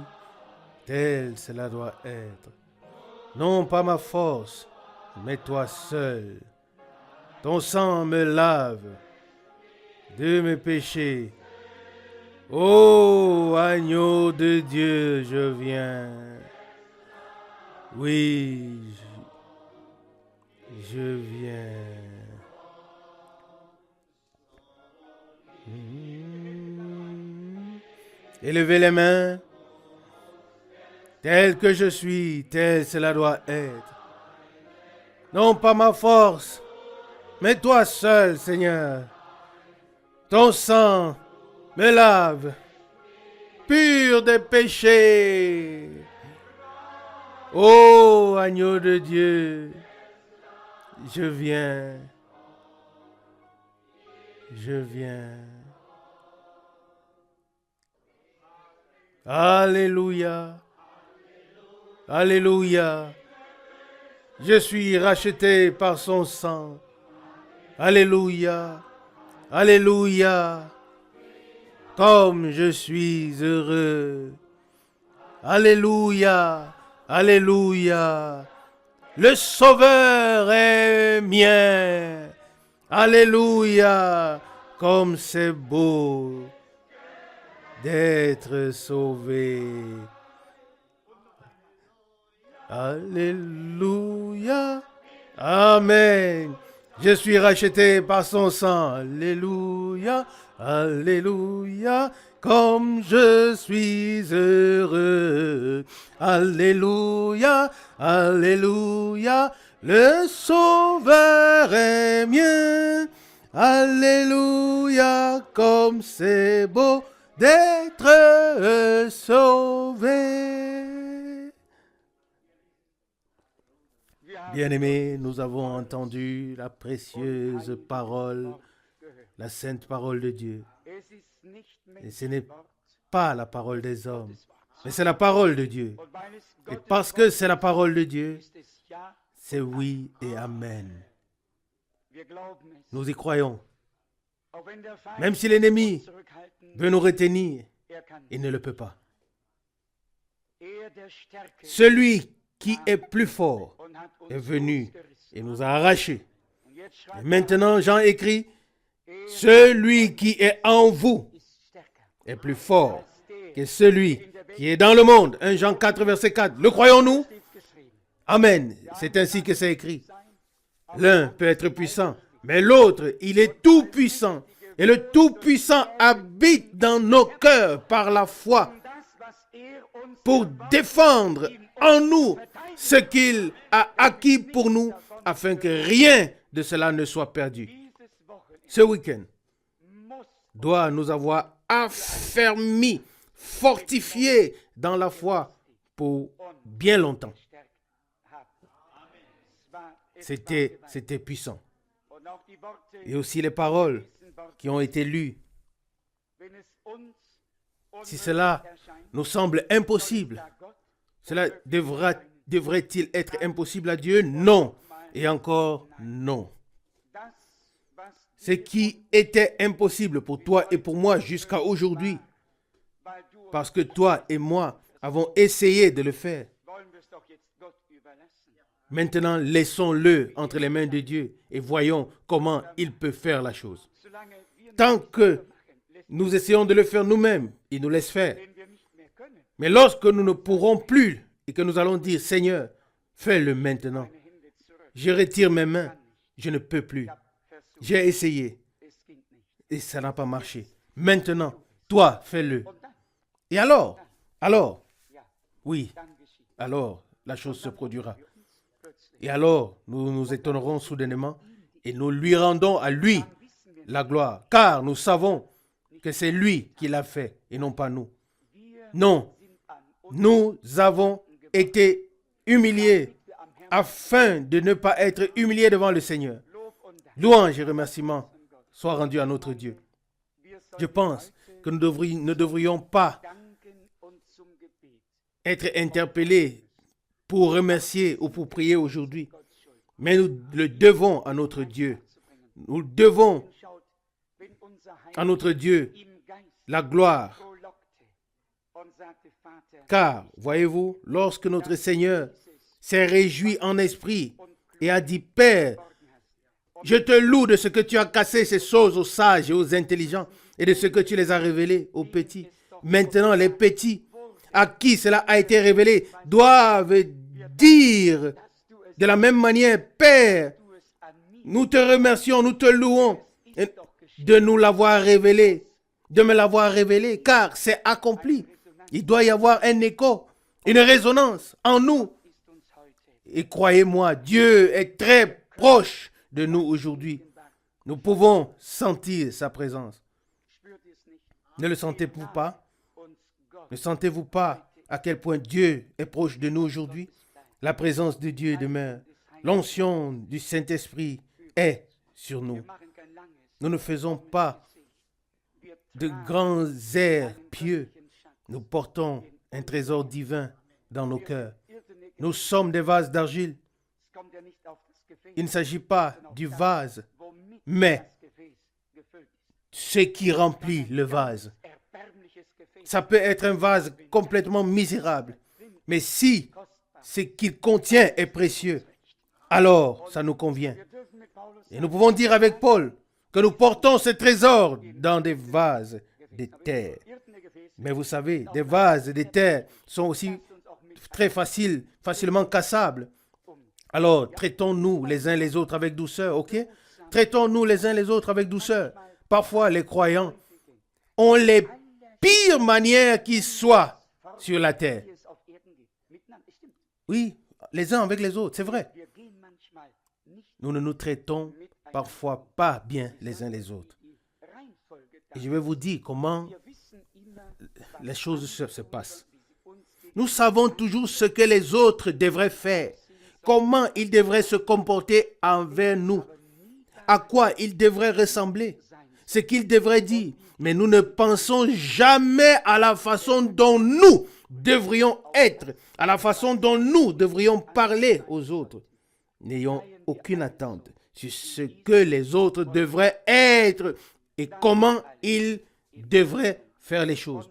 tel cela doit être. Non pas ma force, mais toi seul. Ton sang me lave de mes péchés. Ô agneau de Dieu, je viens. Oui, je viens. Élevez les mains. Tel que je suis, tel cela doit être. Non pas ma force, mais toi seul, Seigneur. Ton sang me lave, pur des péchés. Ô agneau de Dieu, je viens. Je viens. Alléluia. Alléluia. Je suis racheté par son sang. Alléluia. Alléluia. Comme je suis heureux. Alléluia. Alléluia. Le Sauveur est mien. Alléluia. Comme c'est beau d'être sauvé. Alléluia. Amen. Je suis racheté par son sang. Alléluia. Alléluia. Comme je suis heureux. Alléluia. Alléluia. Le Sauveur est mien. Alléluia. Comme c'est beau d'être sauvé. Bien-aimés, nous avons entendu la précieuse parole, la sainte parole de Dieu. Et ce n'est pas la parole des hommes, mais c'est la parole de Dieu. Et parce que c'est la parole de Dieu, c'est oui et amen. Nous y croyons. Même si l'ennemi veut nous retenir, il ne le peut pas. Celui qui est plus fort est venu et nous a arrachés. Et maintenant, Jean écrit, celui qui est en vous est plus fort que celui qui est dans le monde. 1 Jean 4, verset 4. Le croyons-nous? Amen. C'est ainsi que c'est écrit. L'un peut être puissant, mais l'autre, il est tout puissant. Et le Tout-Puissant habite dans nos cœurs par la foi pour défendre en nous ce qu'il a acquis pour nous afin que rien de cela ne soit perdu. Ce week-end doit nous avoir affermis, fortifiés dans la foi pour bien longtemps. C'était puissant. Et aussi les paroles qui ont été lues. Si cela nous semble impossible, cela devrait-il être impossible à Dieu? Non. Et encore non. Ce qui était impossible pour toi et pour moi jusqu'à aujourd'hui, parce que toi et moi avons essayé de le faire. Maintenant, laissons-le entre les mains de Dieu et voyons comment il peut faire la chose. Tant que nous essayons de le faire nous-mêmes, il nous laisse faire. Mais lorsque nous ne pourrons plus et que nous allons dire, Seigneur, fais-le maintenant. Je retire mes mains, je ne peux plus. J'ai essayé et ça n'a pas marché. Maintenant, toi, fais-le. Et alors, oui, alors la chose se produira. Et alors, nous nous étonnerons soudainement et nous lui rendons à lui la gloire. Car nous savons que c'est lui qui l'a fait et non pas nous. Non, nous avons été humiliés afin de ne pas être humiliés devant le Seigneur. Louange et remerciements soient rendus à notre Dieu. Je pense que nous ne devrions pas être interpellés pour remercier ou pour prier aujourd'hui. Mais nous le devons à notre Dieu. Nous devons à notre Dieu la gloire. Car, voyez-vous, lorsque notre Seigneur s'est réjoui en esprit et a dit, Père, je te loue de ce que tu as cassé ces choses aux sages et aux intelligents et de ce que tu les as révélées aux petits. Maintenant, les petits à qui cela a été révélé doivent dire de la même manière, Père, nous te remercions, nous te louons de nous l'avoir révélé, de me l'avoir révélé, car c'est accompli. Il doit y avoir un écho, une résonance en nous. Et croyez-moi, Dieu est très proche de nous aujourd'hui. Nous pouvons sentir sa présence. Ne le sentez-vous pas? Ne sentez-vous pas à quel point Dieu est proche de nous aujourd'hui? La présence de Dieu demeure. L'onction du Saint-Esprit est sur nous. Nous ne faisons pas de grands airs pieux. Nous portons un trésor divin dans nos cœurs. Nous sommes des vases d'argile. Il ne s'agit pas du vase, mais ce qui remplit le vase. Ça peut être un vase complètement misérable, mais si ce qu'il contient est précieux, alors ça nous convient. Et nous pouvons dire avec Paul que nous portons ce trésor dans des vases de terre. Mais vous savez, des vases de terre sont aussi très facilement cassables. Alors, traitons-nous les uns les autres avec douceur, ok? Traitons-nous les uns les autres avec douceur. Parfois, les croyants ont les pires manières qui soient sur la terre. Oui, les uns avec les autres, c'est vrai. Nous ne nous traitons parfois pas bien les uns les autres. Et je vais vous dire comment les choses se passent. Nous savons toujours ce que les autres devraient faire, comment ils devraient se comporter envers nous, à quoi ils devraient ressembler, ce qu'ils devraient dire. Mais nous ne pensons jamais à la façon dont nous devrions être, à la façon dont nous devrions parler aux autres. N'ayons aucune attente sur ce que les autres devraient être et comment ils devraient faire les choses.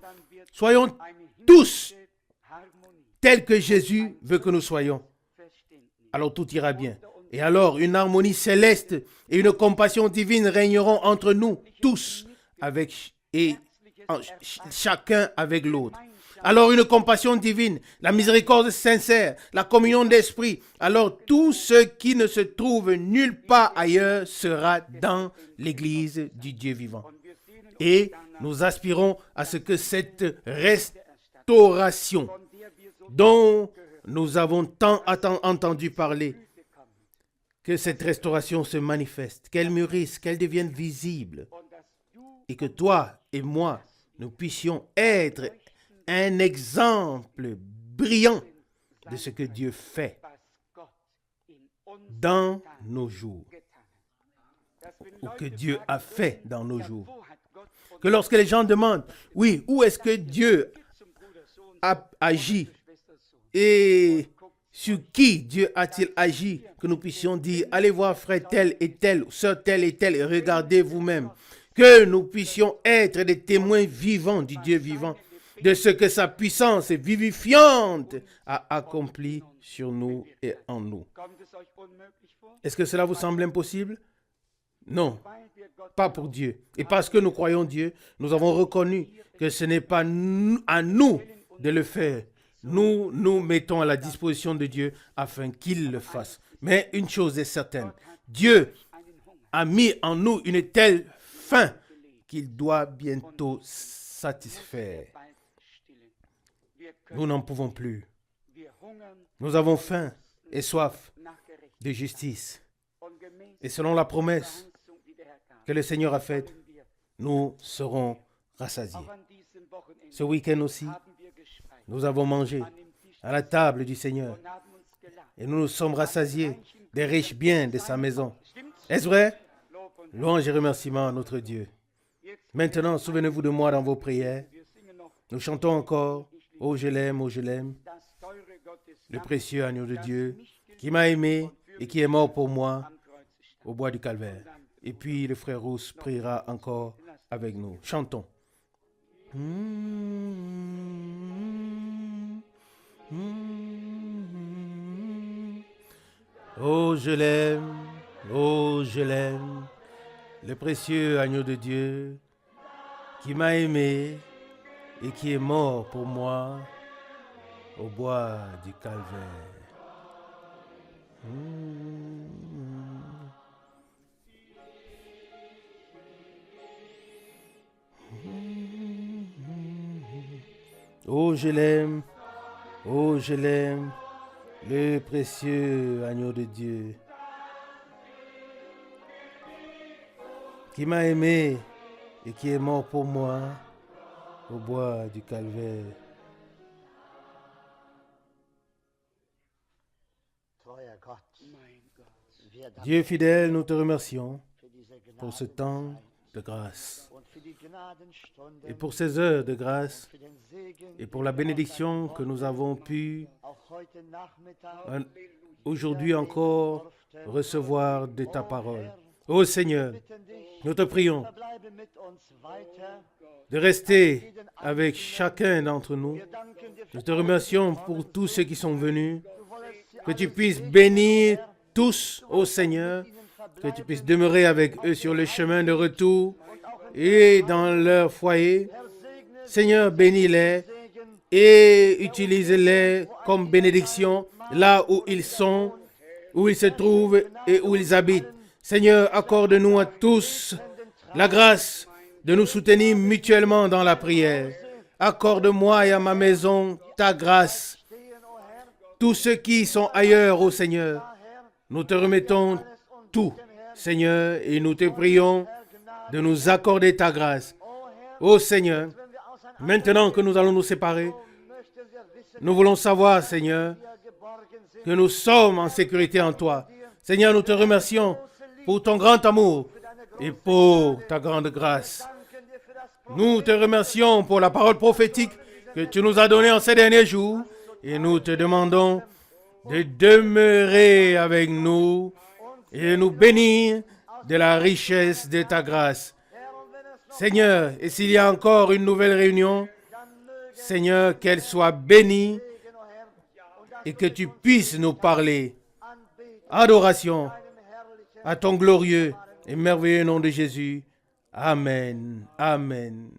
Soyons tous tels que Jésus veut que nous soyons. Alors tout ira bien. Et alors une harmonie céleste et une compassion divine régneront entre nous tous chacun avec l'autre. Alors une compassion divine, la miséricorde sincère, la communion d'esprit. Alors tout ce qui ne se trouve nulle part ailleurs sera dans l'Église du Dieu vivant. Et nous aspirons à ce que cette restauration dont nous avons tant entendu parler, que cette restauration se manifeste, qu'elle mûrisse, qu'elle devienne visible, et que toi et moi, nous puissions être un exemple brillant de ce que Dieu fait dans nos jours, ou que Dieu a fait dans nos jours. Que lorsque les gens demandent, oui, où est-ce que Dieu a agi et sur qui Dieu a-t-il agi, que nous puissions dire, allez voir frère tel et tel, sœur tel et tel, et regardez vous-même. Que nous puissions être des témoins vivants du Dieu vivant, de ce que sa puissance vivifiante a accompli sur nous et en nous. Est-ce que cela vous semble impossible? Non, pas pour Dieu. Et parce que nous croyons Dieu, nous avons reconnu que ce n'est pas à nous de le faire. Nous nous mettons à la disposition de Dieu afin qu'il le fasse. Mais une chose est certaine, Dieu a mis en nous une telle faim qu'il doit bientôt satisfaire. Nous n'en pouvons plus. Nous avons faim et soif de justice. Et selon la promesse que le Seigneur a faite, nous serons rassasiés. Ce week-end aussi, nous avons mangé à la table du Seigneur et nous nous sommes rassasiés des riches biens de sa maison. Est-ce vrai? Louange et remerciement à notre Dieu. Maintenant, souvenez-vous de moi dans vos prières. Nous chantons encore « Oh, je l'aime, oh, je l'aime », le précieux agneau de Dieu qui m'a aimé et qui est mort pour moi au bois du Calvaire. Et puis le frère Rousse priera encore avec nous. Chantons. Oh, je l'aime, oh, je l'aime, le précieux agneau de Dieu qui m'a aimé et qui est mort pour moi au bois du Calvaire. Oh, je l'aime, oh, je l'aime, le précieux agneau de Dieu qui m'a aimé et qui est mort pour moi au bois du Calvaire. Dieu fidèle, nous te remercions pour ce temps de grâce et pour ces heures de grâce et pour la bénédiction que nous avons pu aujourd'hui encore recevoir de ta parole. Ô Seigneur, nous te prions de rester avec chacun d'entre nous. Nous te remercions pour tous ceux qui sont venus, que tu puisses bénir tous, ô Seigneur, que tu puisses demeurer avec eux sur le chemin de retour et dans leur foyer. Seigneur, bénis-les et utilise-les comme bénédiction là où ils sont, où ils se trouvent et où ils habitent. Seigneur, accorde-nous à tous la grâce de nous soutenir mutuellement dans la prière. Accorde-moi et à ma maison ta grâce. Tous ceux qui sont ailleurs, ô Seigneur, nous te remettons tout, Seigneur, et nous te prions de nous accorder ta grâce. Ô Seigneur, maintenant que nous allons nous séparer, nous voulons savoir, Seigneur, que nous sommes en sécurité en toi. Seigneur, nous te remercions pour ton grand amour et pour ta grande grâce. Nous te remercions pour la parole prophétique que tu nous as donnée en ces derniers jours et nous te demandons de demeurer avec nous et de nous bénir de la richesse de ta grâce. Seigneur, et s'il y a encore une nouvelle réunion, Seigneur, qu'elle soit bénie et que tu puisses nous parler. Adoration à ton glorieux et merveilleux nom de Jésus. Amen. Amen.